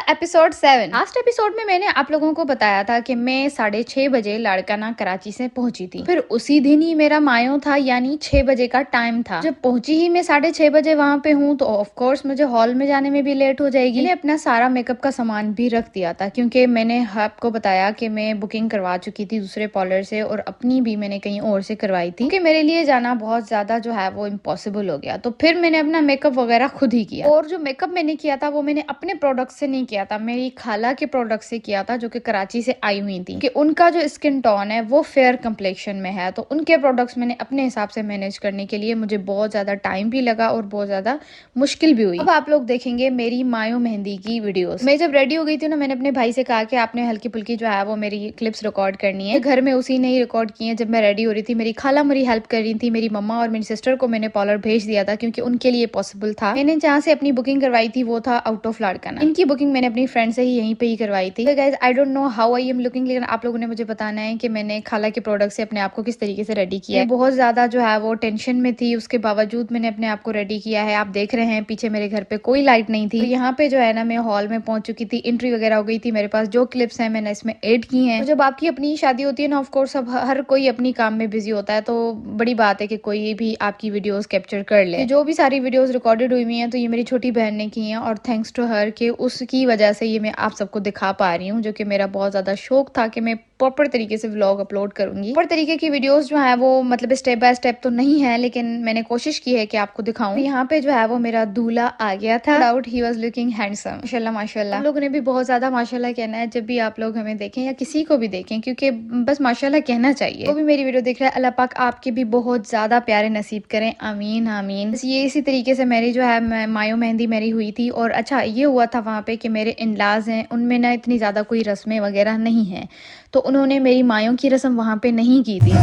Episode 7। Last episode में मैंने आप लोगों को बताया था कि मैं 6:30 बजे लाड़काना कराची से पहुंची थी। फिर उसी दिन ही मेरा मायो था, यानी 6 बजे का टाइम था। जब पहुंची ही मैं 6:30 बजे वहां पे हूँ तो ऑफ कोर्स मुझे हॉल में जाने में भी लेट हो जाएगी। मैंने अपना सारा मेकअप का सामान भी रख दिया था, क्योंकि मैंने आपको बताया कि मैं बुकिंग करवा चुकी थी दूसरे पार्लर से और अपनी भी मैंने कहीं और से करवाई थी, क्योंकि मेरे लिए जाना बहुत ज्यादा जो है वो इम्पॉसिबल हो गया। तो फिर मैंने अपना मेकअप वगैरह खुद ही किया, और जो मेकअप मैंने किया था वो मैंने अपने प्रोडक्ट से नहीं किया था, मेरी खाला के प्रोडक्ट से किया था, जो कि कराची से आई हुई थी। कि उनका जो स्किन टोन है वो फेयर कंप्लेक्शन में है, तो उनके प्रोडक्ट्स मैंने अपने हिसाब से मैनेज करने के लिए मुझे बहुत ज्यादा टाइम भी लगा और बहुत ज्यादा मुश्किल भी हुई। अब आप लोग देखेंगे मेरी मायो मेहंदी की वीडियोस। मैं जब रेडी हो गई थी ना, मैंने अपने भाई से कहा कि आपने हल्की फुल्की जो है वो मेरी क्लिप्स रिकॉर्ड करनी है। घर में उसी ने ही रिकॉर्ड की है। जब मैं रेडी हो रही थी, मेरी खाला मेरी हेल्प कर रही थी, मेरी मम्मा और मेरी सिस्टर को मैंने पार्लर भेज दिया था, क्योंकि उनके लिए पॉसिबल था। मैंने जहाँ से अपनी बुकिंग करवाई थी वो था आउट ऑफ लाड़काना। इनकी बुकिंग मैंने अपनी फ्रेंड से ही यहीं पे ही करवाई थी। Guys, I don't know how I am looking, लेकिन आप लोगों ने मुझे बताना है कि मैंने खाला के प्रोडक्ट से अपने आप को किस तरीके से रेडी किया है। बहुत ज्यादा जो है वो टेंशन में थी, उसके बावजूद मैंने अपने आप को रेडी किया है। आप देख रहे हैं पीछे मेरे घर पे कोई लाइट नहीं थी। तो यहाँ पे जो है ना, मैं हॉल में पहुंच चुकी थी, एंट्री वगैरह हो गई थी। मेरे पास जो क्लिप्स है मैंने इसमें एड की हैं। तो जब आपकी अपनी शादी होती है ना, ऑफ कोर्स अब हर कोई अपनी काम में बिजी होता है, तो बड़ी बात है कि कोई भी आपकी वीडियोस कैप्चर कर ले। जो भी सारी वीडियोस रिकॉर्डेड हुई हैं तो ये मेरी छोटी बहन ने की हैं, और थैंक्स टू हर के उसकी वजह से ये मैं आप सबको दिखा पा रही हूँ, जो कि मेरा बहुत ज्यादा शौक था कि मैं प्रॉपर तरीके से व्लॉग अपलोड करूंगी। प्रॉपर तरीके की वीडियोस जो है वो मतलब स्टेप बाय स्टेप तो नहीं है, लेकिन मैंने कोशिश की है कि आपको दिखाऊं। तो यहाँ पे जो है वो मेरा दूल्हा आ गया था। Doubt he was looking handsome, माशाल्लाह माशाल्लाह। हम लोगों ने भी बहुत ज्यादा माशाल्लाह कहना है जब भी आप लोग हमें देखें या किसी को भी देखें, क्योंकि बस माशाल्लाह कहना चाहिए। वो भी मेरी वीडियो देख रहा है, अल्लाह पाक आपके भी बहुत ज्यादा प्यारे नसीब करें, आमीन आमीन। ये इसी तरीके से मेरी जो है मायो मेहंदी मेरी हुई थी। और अच्छा ये हुआ था वहाँ पे कि मेरे इनलाज हैं, उनमें ना इतनी ज्यादा कोई रस्में वगैरह नहीं है, तो उन्होंने मेरी मायों की रस्म वहां पे नहीं की थी।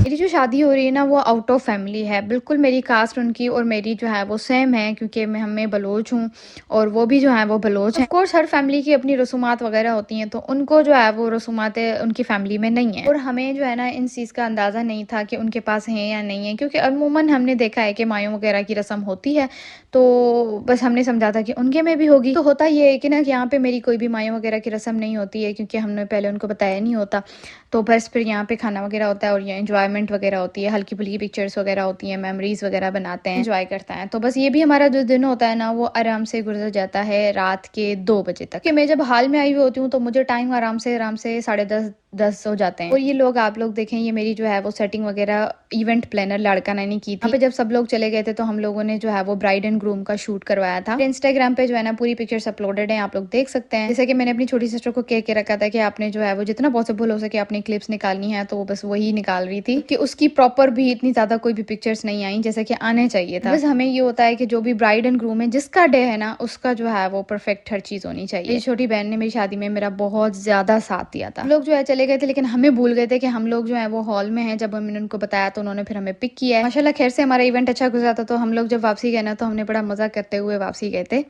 मेरी जो शादी हो रही है ना वो आउट ऑफ फैमिली है, बिल्कुल मेरी कास्ट उनकी और मेरी जो है वो सेम है, क्योंकि मैं बलोच हूँ और वो भी जो है वो बलोच है। ऑफ कोर्स हर फैमिली की अपनी रसूमात वगैरह होती हैं, तो उनको जो है वो रसूमातें उनकी फैमिली में नहीं है, और हमें जो है ना इन चीज़ का अंदाज़ा नहीं था कि उनके पास है या नहीं है, क्योंकि अमूमन हमने देखा है कि मायों वगैरह की रस्म होती है, तो बस हमने समझा था कि उनके में भी होगी। तो होता ये है कि ना यहाँ पे मेरी कोई भी मायों वगैरह की रस्म नहीं होती है, क्योंकि हमने पहले उनको बताया नहीं होता। तो बस फिर यहाँ पे खाना वगैरह होता है और ये एंजॉयमेंट वगैरह होती है, हल्की फुल्की पिक्चर्स वगैरह होती हैं, मेमोरीज वगैरह बनाते हैं, एंजॉय करते हैं। तो बस ये भी हमारा जो दिन होता है ना वो आराम से गुजर जाता है रात के 2 बजे तक। कि मैं जब हाल में आई हुई होती हूँ तो मुझे टाइम आराम से 10:30 हो जाते हैं। और ये लोग आप लोग देखें, ये मेरी जो है वो सेटिंग वगैरह इवेंट प्लानर लाड़काना ने की थी। यहाँ पे जब सब लोग चले गए थे तो हम लोगों ने जो है वो ब्राइड एंड ग्रूम का शूट करवाया था। इंस्टाग्राम पे जो है ना पूरी पिक्चर्स अपलोडेड है, आप लोग देख सकते हैं। जैसे कि मैंने अपनी छोटी सिस्टर को कह के रखा था कि आपने जो है वो जितना पॉसिबल हो सके अपनी क्लिप्स निकालनी है, तो वो बस वही निकाल रही थी कि उसकी प्रॉपर भी इतनी ज्यादा कोई भी पिक्चर्स नहीं आई जैसे कि आने चाहिए था। बस हमें ये होता है कि जो भी ब्राइड एंड ग्रूम है, जिसका डे है ना, उसका जो है वो परफेक्ट हर चीज होनी चाहिए। मेरी छोटी बहन ने मेरी शादी में मेरा बहुत ज्यादा साथ दिया था। लोग जो है चले गए थे, लेकिन हमें भूल गए थे कि हम लोग जो है वो हॉल में हैं। जब मैंने उनको बताया तो उन्होंने फिर हमें पिक किया है। माशाल्लाह खैर से हमारा इवेंट अच्छा गुजरा था। तो हम लोग जब वापसी गए ना, तो हमने बड़ा मजा करते हुए वापसी गए थे।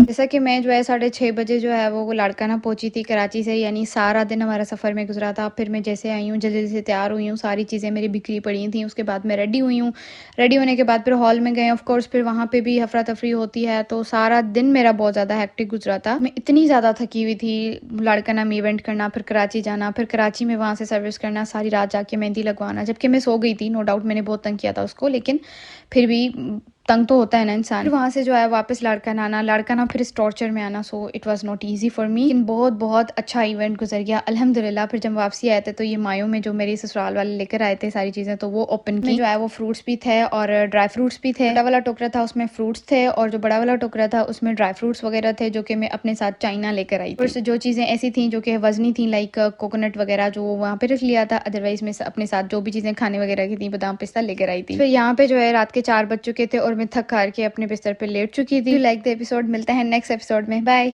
जैसा कि मैं जो है 6:30 बजे जो है वो लाड़काना पहुंची थी कराची से, यानी सारा दिन हमारा सफर में गुजरा था। फिर मैं जैसे आई हूँ जल्दी से तैयार हुई हूँ, सारी चीजें मेरी बिखरी पड़ी थी। उसके बाद मैं रेडी हुई हूँ। रेडी होने के बाद फिर हॉल में गए, ऑफ कोर्स फिर वहां पे भी हफरा तफरी होती है, तो सारा दिन मेरा बहुत ज्यादा हेक्टिक गुजरा था। मैं इतनी ज्यादा थकी हुई थी, लाड़काना में इवेंट करना, फिर कराची जाना, फिर कराची में वहां से सर्विस करना, सारी रात जाके मेहंदी लगवाना, जबकि मैं सो गई थी। नो डाउट मैंने बहुत तंग किया था उसको, लेकिन फिर भी तंग तो होता है ना इंसान। फिर वहां से जो है वापस लाड़काना फिर इस टॉर्चर में आना, so it was not easy for me. लेकिन बहुत बहुत अच्छा इवेंट गुजर गया अल्हम्दुलिल्लाह। फिर जब वापसी आए थे तो ये मायो में जो मेरी ससुराल वाले लेकर आए थे सारी चीजें, तो वो ओपन की। जो है वो फ्रूट्स भी थे और ड्राई फ्रूट्स भी थे। बड़ा वाला टोकरा था उसमें फ्रूट्स थे, और जो बड़ा वाला टोकरा था उसमें ड्राई फ्रूट्स वगैरह थे, जो कि मैं अपने साथ चाइना लेकर आई थी। जो चीजें ऐसी थी जो कि वजनी थी, लाइक कोकोनट वगैरह, जो वहाँ पे रख लिया था। अदरवाइज मैं अपने साथ जो भी चीजें खाने वगैरह की थी, बादाम पिस्ता लेकर आई थी। फिर यहाँ पे जो है रात के 4 बज चुके थे और मैं थक हार के अपने बिस्तर पे लेट चुकी थी। लाइक द एपिसोड, मिलता है नेक्स्ट एपिसोड में, बाय।